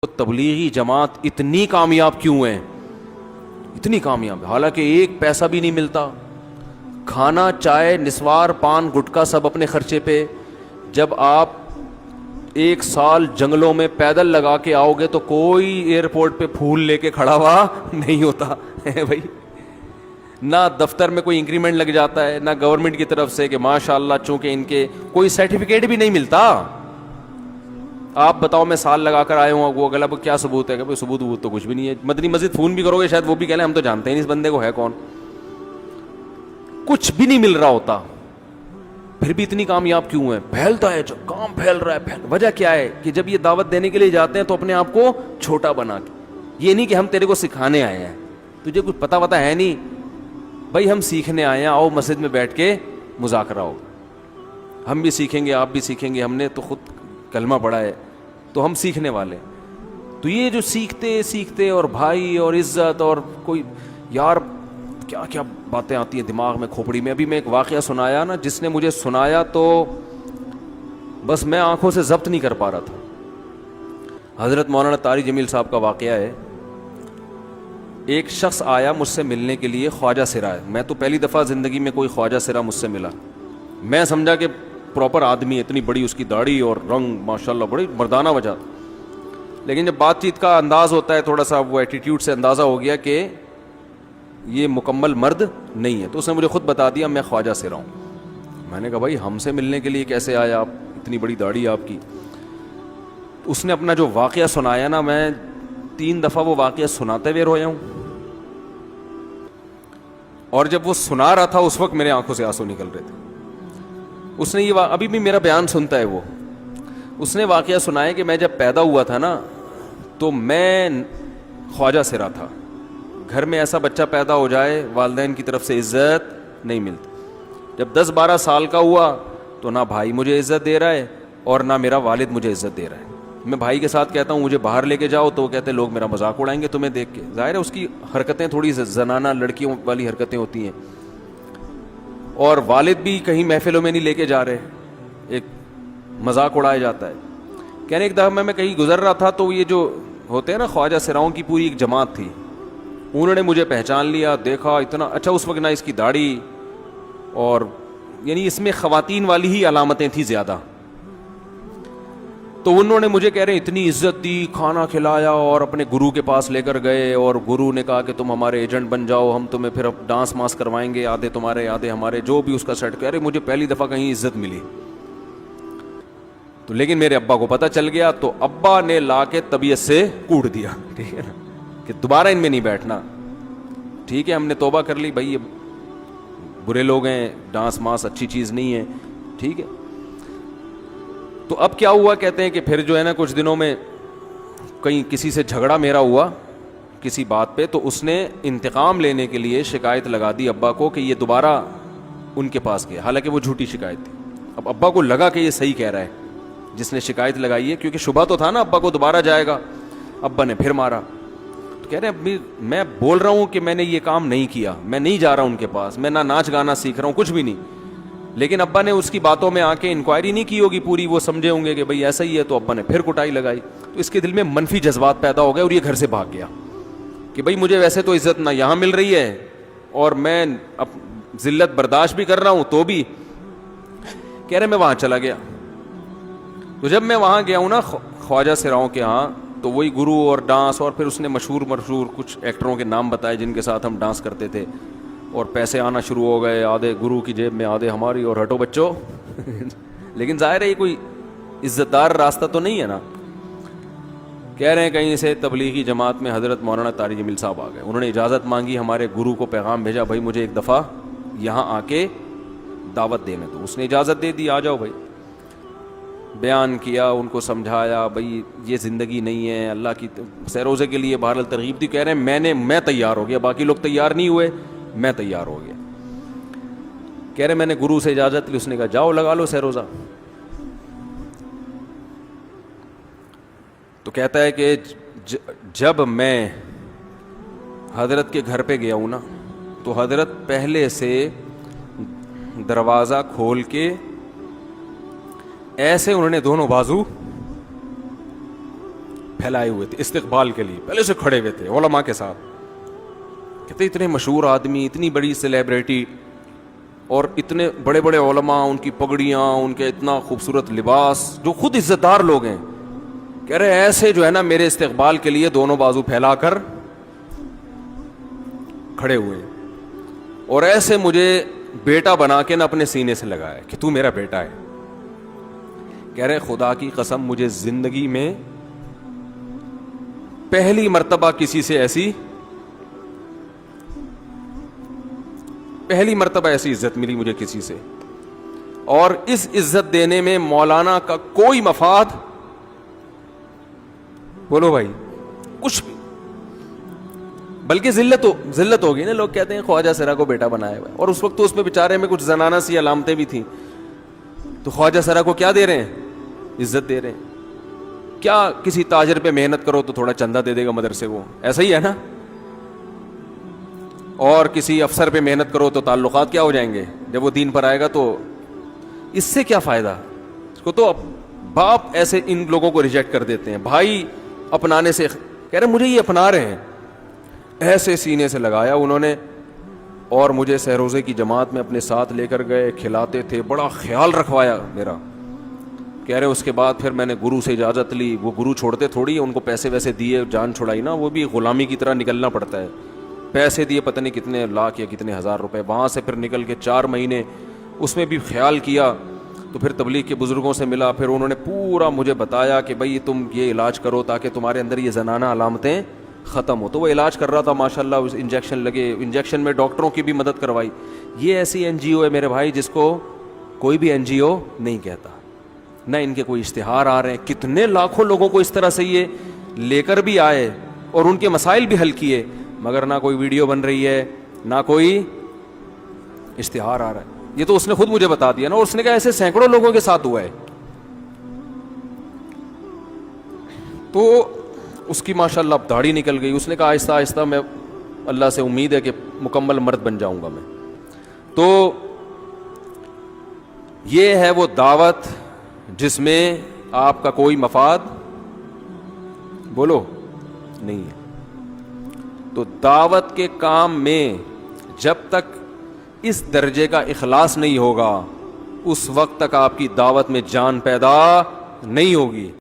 تبلیغی جماعت اتنی کامیاب کیوں ہے؟ اتنی کامیاب، حالانکہ ایک پیسہ بھی نہیں ملتا، کھانا چائے نسوار پان گٹکا سب اپنے خرچے پہ. جب آپ ایک سال جنگلوں میں پیدل لگا کے آؤ گے تو کوئی ایئرپورٹ پہ پھول لے کے کھڑا ہوا نہیں ہوتا ہے بھائی. نہ دفتر میں کوئی انکریمنٹ لگ جاتا ہے، نہ گورنمنٹ کی طرف سے کہ ماشاء اللہ چونکہ ان کے کوئی سرٹیفکیٹ بھی نہیں ملتا. آپ بتاؤ میں سال لگا کر آئے ہوں، وہ اگلا کیا ثبوت ہے؟ کہ ثبوت تو کچھ بھی نہیں ہے. مدنی مسجد فون بھی کرو گے شاید وہ بھی کہہ لیں ہم تو جانتے ہیں نہیں اس بندے کو ہے کون. کچھ بھی نہیں مل رہا ہوتا، پھر بھی اتنی کامیاب کیوں ہے؟ پھیلتا ہے، جو کام پھیل رہا ہے. وجہ کیا ہے؟ کہ جب یہ دعوت دینے کے لیے جاتے ہیں تو اپنے آپ کو چھوٹا بنا کے، یہ نہیں کہ ہم تیرے کو سکھانے آئے ہیں، تجھے کچھ پتا وتا ہے نہیں بھائی، ہم سیکھنے آئے ہیں، آؤ مسجد میں بیٹھ کے مذاکرہ ہو، ہم بھی سیکھیں گے آپ بھی سیکھیں گے، ہم نے تو خود کلمہ پڑھا ہے تو ہم سیکھنے والے. تو یہ جو سیکھتے اور بھائی اور عزت اور کوئی یار کیا کیا باتیں آتی ہیں دماغ میں کھوپڑی میں. ابھی میں ایک واقعہ سنایا نا، جس نے مجھے سنایا تو بس میں آنکھوں سے ضبط نہیں کر پا رہا تھا. حضرت مولانا طاری جمیل صاحب کا واقعہ ہے. ایک شخص آیا مجھ سے ملنے کے لیے، خواجہ سرا ہے. میں تو پہلی دفعہ زندگی میں کوئی خواجہ سرا مجھ سے ملا. میں سمجھا کہ پراپر آدمی، اتنی بڑی اس کی داڑھی اور رنگ ماشاءاللہ بڑی مردانہ وجہ. لیکن جب بات چیت کا انداز ہوتا ہے تھوڑا سا، وہ ایٹیٹیوڈ سے اندازہ ہو گیا کہ یہ مکمل مرد نہیں ہے. تو اس نے مجھے خود بتا دیا میں خواجہ سرا ہوں. میں نے کہا بھائی ہم سے ملنے کے لیے کیسے آیا آپ، اتنی بڑی داڑھی آپ کی. اس نے اپنا جو واقعہ سنایا نا، میں 3 دفعہ وہ واقعہ سناتے ہوئے رویا ہوں. اور جب وہ سنا رہا تھا اس وقت میرے آنکھوں سے آنسو نکل رہے تھے. اس نے یہ ابھی بھی میرا بیان سنتا ہے. اس نے واقعہ سنایا کہ میں جب پیدا ہوا تھا نا تو میں خواجہ سرا تھا. گھر میں ایسا بچہ پیدا ہو جائے والدین کی طرف سے عزت نہیں ملتی. جب 10-12 سال کا ہوا تو نہ بھائی مجھے عزت دے رہا ہے اور نہ میرا والد مجھے عزت دے رہا ہے. میں بھائی کے ساتھ کہتا ہوں مجھے باہر لے کے جاؤ تو وہ کہتے ہیں لوگ میرا مذاق اڑائیں گے تمہیں دیکھ کے. ظاہر ہے اس کی حرکتیں تھوڑی زنانہ لڑکیوں والی حرکتیں ہوتی ہیں. اور والد بھی کہیں محفلوں میں نہیں لے کے جا رہے، ایک مذاق اڑایا جاتا ہے. کہنے ایک دفعہ میں کہیں گزر رہا تھا تو یہ جو ہوتے ہیں نا خواجہ سراؤں کی پوری ایک جماعت تھی، انہوں نے مجھے پہچان لیا، دیکھا اتنا اچھا. اس وقت نہ اس کی داڑھی اور یعنی اس میں خواتین والی ہی علامتیں تھیں زیادہ. تو انہوں نے مجھے کہہ رہے اتنی عزت دی، کھانا کھلایا اور اپنے گرو کے پاس لے کر گئے. اور گرو نے کہا کہ تم ہمارے ایجنٹ بن جاؤ، ہم تمہیں پھر ڈانس ماس کروائیں گے، آدھے تمہارے آدھے ہمارے، جو بھی اس کا سیٹ. کہہ رہے مجھے پہلی دفعہ کہیں عزت ملی. تو لیکن میرے ابا کو پتہ چل گیا تو ابا نے لا کے طبیعت سے کوڑ دیا، ٹھیک ہے نا، کہ دوبارہ ان میں نہیں بیٹھنا. ٹھیک ہے ہم نے توبہ کر لی بھائی، یہ برے لوگ ہیں، ڈانس ماس اچھی چیز نہیں ہے، ٹھیک ہے. تو اب کیا ہوا، کہتے ہیں کہ پھر جو ہے نا کچھ دنوں میں کہیں کسی سے جھگڑا میرا ہوا کسی بات پہ، تو اس نے انتقام لینے کے لیے شکایت لگا دی ابا کو کہ یہ دوبارہ ان کے پاس گیا، حالانکہ وہ جھوٹی شکایت تھی. اب ابا کو لگا کہ یہ صحیح کہہ رہا ہے جس نے شکایت لگائی ہے، کیونکہ شبہ تو تھا نا ابا کو دوبارہ جائے گا. ابا نے پھر مارا. تو کہہ رہے ہیں میں بول رہا ہوں کہ میں نے یہ کام نہیں کیا، میں نہیں جا رہا ان کے پاس، میں نہ ناچ گانا سیکھ رہا ہوں، کچھ بھی نہیں. لیکن ابا نے اس کی باتوں میں آ کے انکوائری نہیں کی ہوگی پوری، وہ سمجھے ہوں گے کہ بھئی ایسا ہی ہے. تو ابا نے پھر کٹائی لگائی. تو اس کے دل میں منفی جذبات پیدا ہو گئے اور یہ گھر سے بھاگ گیا کہ بھئی مجھے ویسے تو عزت نہ یہاں مل رہی ہے اور میں اب ذلت برداشت بھی کر رہا ہوں تو بھی. کہہ رہے میں وہاں چلا گیا. تو جب میں وہاں گیا ہوں نا خواجہ سراؤں کے ہاں، تو وہی گرو اور ڈانس، اور پھر اس نے مشہور کچھ ایکٹروں کے نام بتائے جن کے ساتھ ہم ڈانس کرتے تھے، اور پیسے آنا شروع ہو گئے، آدھے گرو کی جیب میں آدھے ہماری، اور ہٹو بچوں. لیکن ظاہر ہے یہ کوئی عزت دار راستہ تو نہیں ہے نا. کہہ رہے ہیں کہیں سے تبلیغی جماعت میں حضرت مولانا طاری جمیل صاحب آ گئے. انہوں نے اجازت مانگی، ہمارے گرو کو پیغام بھیجا بھائی مجھے ایک دفعہ یہاں آ کے دعوت دینے دو. اس نے اجازت دے دی، آ جاؤ بھائی. بیان کیا، ان کو سمجھایا بھائی یہ زندگی نہیں ہے، اللہ کی سیروزے کے لیے بہرحال ترغیب دی. کہہ رہے ہیں میں تیار ہو گیا، باقی لوگ تیار نہیں ہوئے، میں تیار ہو گیا. کہہ رہے میں نے گرو سے اجازت لی، اس نے کہا جاؤ لگا لو سیروزہ. تو کہتا ہے کہ جب میں حضرت کے گھر پہ گیا ہوں نا تو حضرت پہلے سے دروازہ کھول کے ایسے انہوں نے دونوں بازو پھیلائے ہوئے تھے استقبال کے لیے, پہلے سے کھڑے ہوئے تھے علماء کے ساتھ. کہتے اتنے مشہور آدمی, اتنی بڑی سیلیبریٹی, اور اتنے بڑے بڑے علماء, ان کی پگڑیاں, ان کے اتنا خوبصورت لباس, جو خود عزت دار لوگ ہیں, کہہ رہے ایسے جو ہے نا میرے استقبال کے لیے دونوں بازو پھیلا کر کھڑے ہوئے, اور ایسے مجھے بیٹا بنا کے نا اپنے سینے سے لگایا کہ تو میرا بیٹا ہے. کہہ رہے خدا کی قسم مجھے زندگی میں پہلی مرتبہ کسی سے پہلی مرتبہ ایسی عزت ملی مجھے کسی سے, اور اس عزت دینے میں مولانا کا کوئی مفاد, بولو بھائی, کچھ بھی, بلکہ ذلت ہوگی نا. لوگ کہتے ہیں خواجہ سرا کو بیٹا بنایا ہوا ہے, اور اس وقت تو اس میں بیچارے میں کچھ زنانہ سی علامتیں بھی تھیں, تو خواجہ سرا کو کیا دے رہے ہیں, عزت دے رہے ہیں. کیا کسی تاجر پہ محنت کرو تو تھوڑا چندہ دے دے گا مدرسے کو, ایسا ہی ہے نا. اور کسی افسر پہ محنت کرو تو تعلقات کیا ہو جائیں گے, جب وہ دین پر آئے گا تو اس سے کیا فائدہ. اس کو تو باپ ایسے ان لوگوں کو ریجیکٹ کر دیتے ہیں, بھائی اپنانے سے. کہہ رہے مجھے یہ اپنا رہے ہیں, ایسے سینے سے لگایا انہوں نے, اور مجھے سہروزے کی جماعت میں اپنے ساتھ لے کر گئے, کھلاتے تھے, بڑا خیال رکھوایا میرا. کہہ رہے اس کے بعد پھر میں نے گرو سے اجازت لی. وہ گرو چھوڑتے تھوڑی, ان کو پیسے ویسے دیے, جان چھڑائی نا, وہ بھی غلامی کی طرح نکلنا پڑتا ہے. پیسے دیے پتہ نہیں کتنے لاکھ یا کتنے ہزار روپے, وہاں سے پھر نکل کے 4 مہینے اس میں بھی خیال کیا. تو پھر تبلیغ کے بزرگوں سے ملا, پھر انہوں نے پورا مجھے بتایا کہ بھائی تم یہ علاج کرو تاکہ تمہارے اندر یہ زنانہ علامتیں ختم ہو. تو وہ علاج کر رہا تھا ماشاءاللہ, انجیکشن لگے, انجیکشن میں ڈاکٹروں کی بھی مدد کروائی. یہ ایسی این جی او ہے میرے بھائی جس کو کوئی بھی این جی او نہیں کہتا, نہ ان کے کوئی اشتہار آ رہے ہیں. کتنے لاکھوں لوگوں کو اس طرح سے یہ لے کر بھی آئے اور ان کے مسائل بھی حل کیے, مگر نہ کوئی ویڈیو بن رہی ہے, نہ کوئی اشتہار آ رہا ہے. یہ تو اس نے خود مجھے بتا دیا نا, اور اس نے کہا ایسے سینکڑوں لوگوں کے ساتھ ہوا ہے. تو اس کی ماشاءاللہ اب داڑھی نکل گئی. اس نے کہا آہستہ آہستہ میں اللہ سے امید ہے کہ مکمل مرد بن جاؤں گا میں. تو یہ ہے وہ دعوت جس میں آپ کا کوئی مفاد بولو نہیں ہے. تو دعوت کے کام میں جب تک اس درجے کا اخلاص نہیں ہوگا اس وقت تک آپ کی دعوت میں جان پیدا نہیں ہوگی.